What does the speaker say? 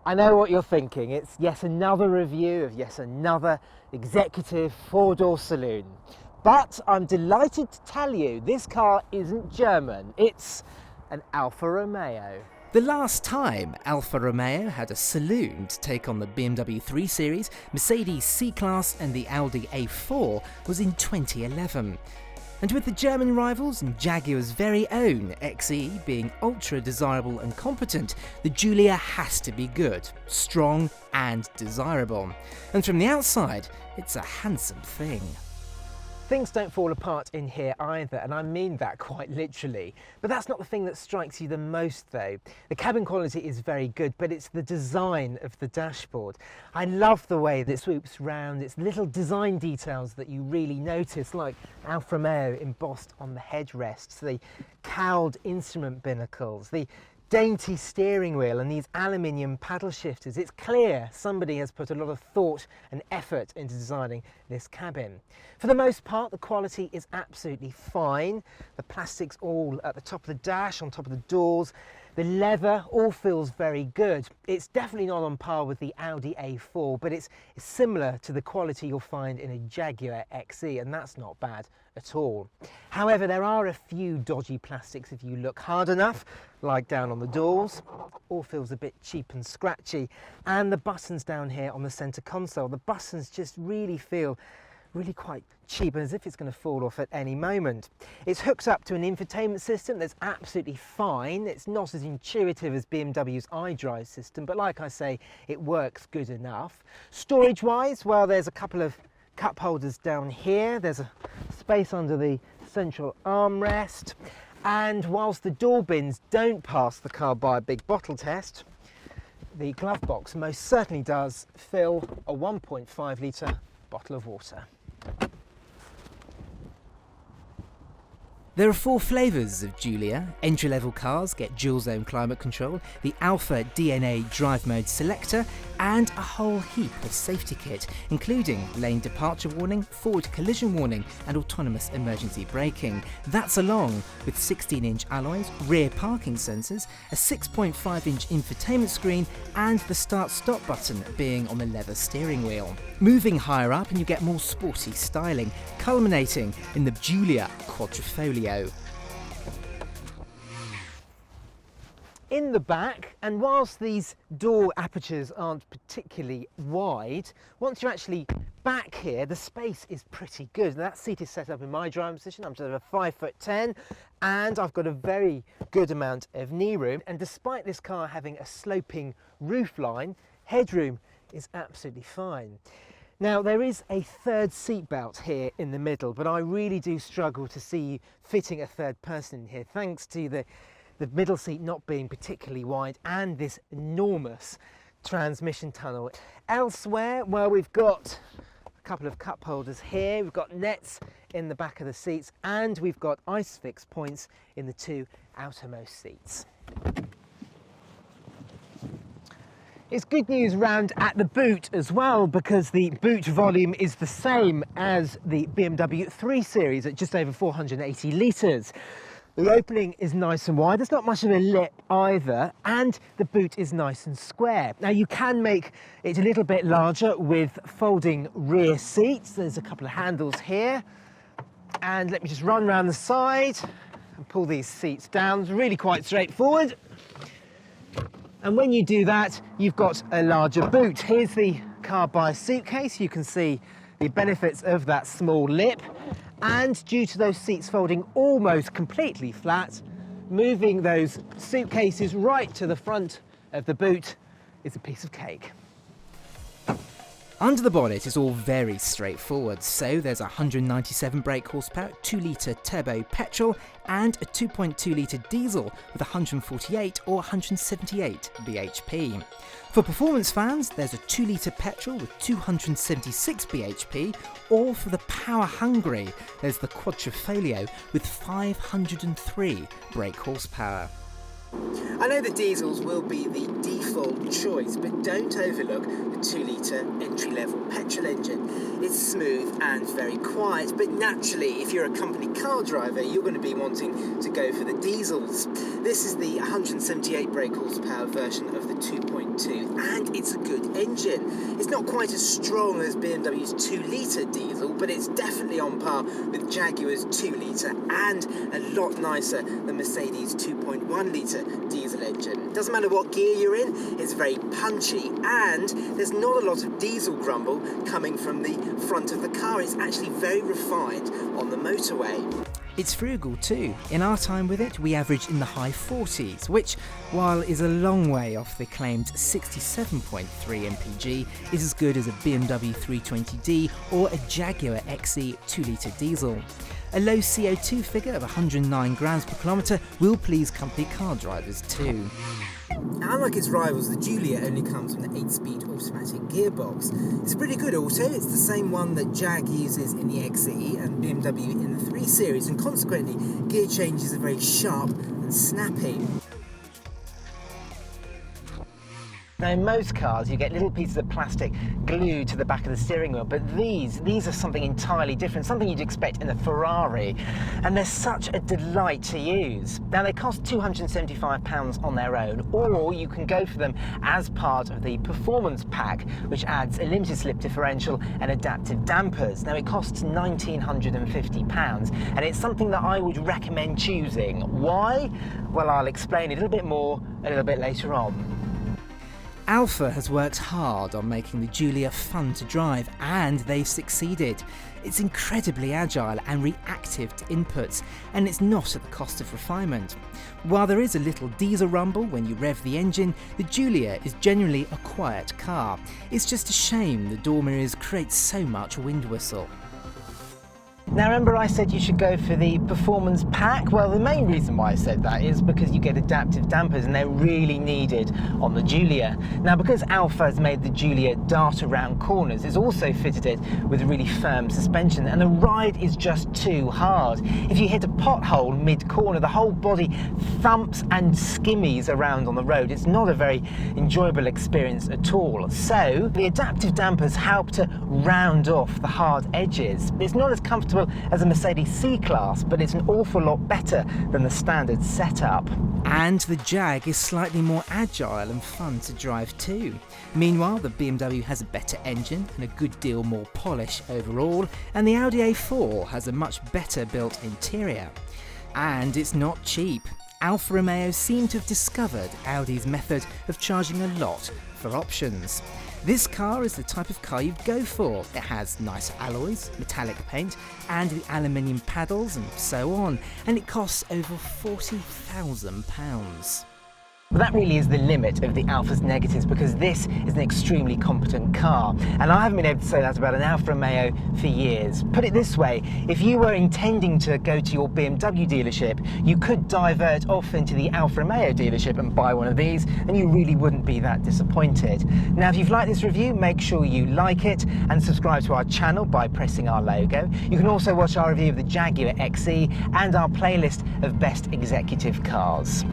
I know what you're thinking. It's yet another review of yet another executive four-door saloon. But I'm delighted to tell you this car isn't German. It's an Alfa Romeo. The last time Alfa Romeo had a saloon to take on the BMW 3 Series, Mercedes C-Class and the Audi A4 was in 2011. And with the German rivals and Jaguar's very own XE being ultra desirable and competent, the Giulia has to be good, strong and desirable. And from the outside, it's a handsome thing. Things don't fall apart in here either, and I mean that quite literally. But that's not the thing that strikes you the most though. The cabin quality is very good, but it's the design of the dashboard. I love the way that it swoops round. It's little design details that you really notice, like Alfa Romeo embossed on the headrests, the cowled instrument binnacles, the dainty steering wheel and these aluminium paddle shifters. It's clear somebody has put a lot of thought and effort into designing this cabin. For the most part, the quality is absolutely fine. The plastic's all at the top of the dash, on top of the doors. The leather all feels very good. It's definitely not on par with the Audi A4, but it's similar to the quality you'll find in a Jaguar XE, and that's not bad at all. However, there are a few dodgy plastics if you look hard enough, like down on the doors. All feels a bit cheap and scratchy. And the buttons down here on the center console, the buttons just really feel really quite cheap, as if it's going to fall off at any moment. It's hooked up to an infotainment system that's absolutely fine. It's not as intuitive as BMW's iDrive system, but like I say, it works good enough. Storage wise, well, there's a couple of cup holders down here. There's a space under the central armrest. And whilst the door bins don't pass the Carbuyer big bottle test, the glove box most certainly does fill a 1.5 litre bottle of water. There are 4 flavours of Giulia. Entry-level cars get dual-zone climate control, the Alpha DNA drive mode selector, and a whole heap of safety kit, including lane departure warning, forward collision warning, and autonomous emergency braking. That's along with 16-inch alloys, rear parking sensors, a 6.5-inch infotainment screen, and the start-stop button being on the leather steering wheel. Moving higher up and you get more sporty styling, culminating in the Giulia Quadrifoglio. In the back, and whilst these door apertures aren't particularly wide, once you're actually back here, the space is pretty good. That seat is set up in my driving position. I'm just over 5'10", and I've got a very good amount of knee room. And despite this car having a sloping roofline, headroom is absolutely fine. Now, there is a third seat belt here in the middle, but I really do struggle to see fitting a third person in here, thanks to the middle seat not being particularly wide and this enormous transmission tunnel. Elsewhere, well, we've got a couple of cup holders here, we've got nets in the back of the seats, and we've got ISOFIX points in the 2 outermost seats. It's good news round at the boot as well, because the boot volume is the same as the BMW 3 Series at just over 480 litres. The opening is nice and wide, there's not much of a lip either, and the boot is nice and square. Now, you can make it a little bit larger with folding rear seats. There's a couple of handles here, and let me just run around the side and pull these seats down. It's really quite straightforward. And when you do that, you've got a larger boot. Here's the Carbuyer suitcase. You can see the benefits of that small lip. And due to those seats folding almost completely flat, moving those suitcases right to the front of the boot is a piece of cake. Under the bonnet is all very straightforward, so there's 197 brake horsepower, 2-litre turbo petrol and a 2.2-litre diesel with 148 or 178 bhp. For performance fans, there's a 2-litre petrol with 276 bhp, or for the power hungry, there's the Quadrifoglio with 503 brake horsepower. I know the diesels will be the default choice, but don't overlook the 2-litre entry-level petrol engine. It's smooth and very quiet, but naturally, if you're a company car driver, you're going to be wanting to go for the diesels. This is the 178 brake horsepower version of the 2.2, and it's a good engine. It's not quite as strong as BMW's 2-litre diesel, but it's definitely on par with Jaguar's 2-litre and a lot nicer than Mercedes' 2.1-litre diesel engine. Doesn't matter what gear you're in, it's very punchy, and there's not a lot of diesel grumble coming from the front of the car. It's actually very refined on the motorway. It's frugal too. In our time with it, we averaged in the high 40s, which, while is a long way off the claimed 67.3 mpg, is as good as a BMW 320d or a Jaguar XE 2-litre diesel. A low CO2 figure of 109 grams per kilometre will please company car drivers too. Unlike its rivals, the Giulia only comes with an 8-speed automatic gearbox. It's a pretty good auto. It's the same one that Jag uses in the XE and BMW in the 3 Series, and consequently gear changes are very sharp and snappy. Now, in most cars, you get little pieces of plastic glued to the back of the steering wheel, but these are something entirely different, something you'd expect in a Ferrari, and they're such a delight to use. Now, they cost £275 on their own, or you can go for them as part of the performance pack, which adds a limited slip differential and adaptive dampers. Now, it costs £1,950, and it's something that I would recommend choosing. Why? Well, I'll explain a little bit more a little bit later on. Alfa has worked hard on making the Giulia fun to drive, and they've succeeded. It's incredibly agile and reactive to inputs, and it's not at the cost of refinement. While there is a little diesel rumble when you rev the engine, the Giulia is generally a quiet car. It's just a shame the door mirrors create so much wind whistle. Now, remember I said you should go for the performance pack? Well, the main reason why I said that is because you get adaptive dampers, and they're really needed on the Giulia. Now, because Alfa has made the Giulia dart around corners, it's also fitted it with really firm suspension, and the ride is just too hard. If you hit a pothole mid-corner, the whole body thumps and skimmies around on the road. It's not a very enjoyable experience at all. So, the adaptive dampers help to round off the hard edges. It's not as comfortable as a Mercedes C-Class, but it's an awful lot better than the standard setup. And the Jag is slightly more agile and fun to drive too. Meanwhile, the BMW has a better engine and a good deal more polish overall, and the Audi A4 has a much better built interior. And it's not cheap. Alfa Romeo seem to have discovered Audi's method of charging a lot for options. This car is the type of car you'd go for. It has nice alloys, metallic paint, and the aluminium paddles and so on, and it costs over £40,000. But that really is the limit of the Alfa's negatives, because this is an extremely competent car, and I haven't been able to say that about an Alfa Romeo for years. Put it this way, if you were intending to go to your BMW dealership, you could divert off into the Alfa Romeo dealership and buy one of these, and you really wouldn't be that disappointed. Now, if you've liked this review, make sure you like it and subscribe to our channel by pressing our logo. You can also watch our review of the Jaguar XE and our playlist of best executive cars.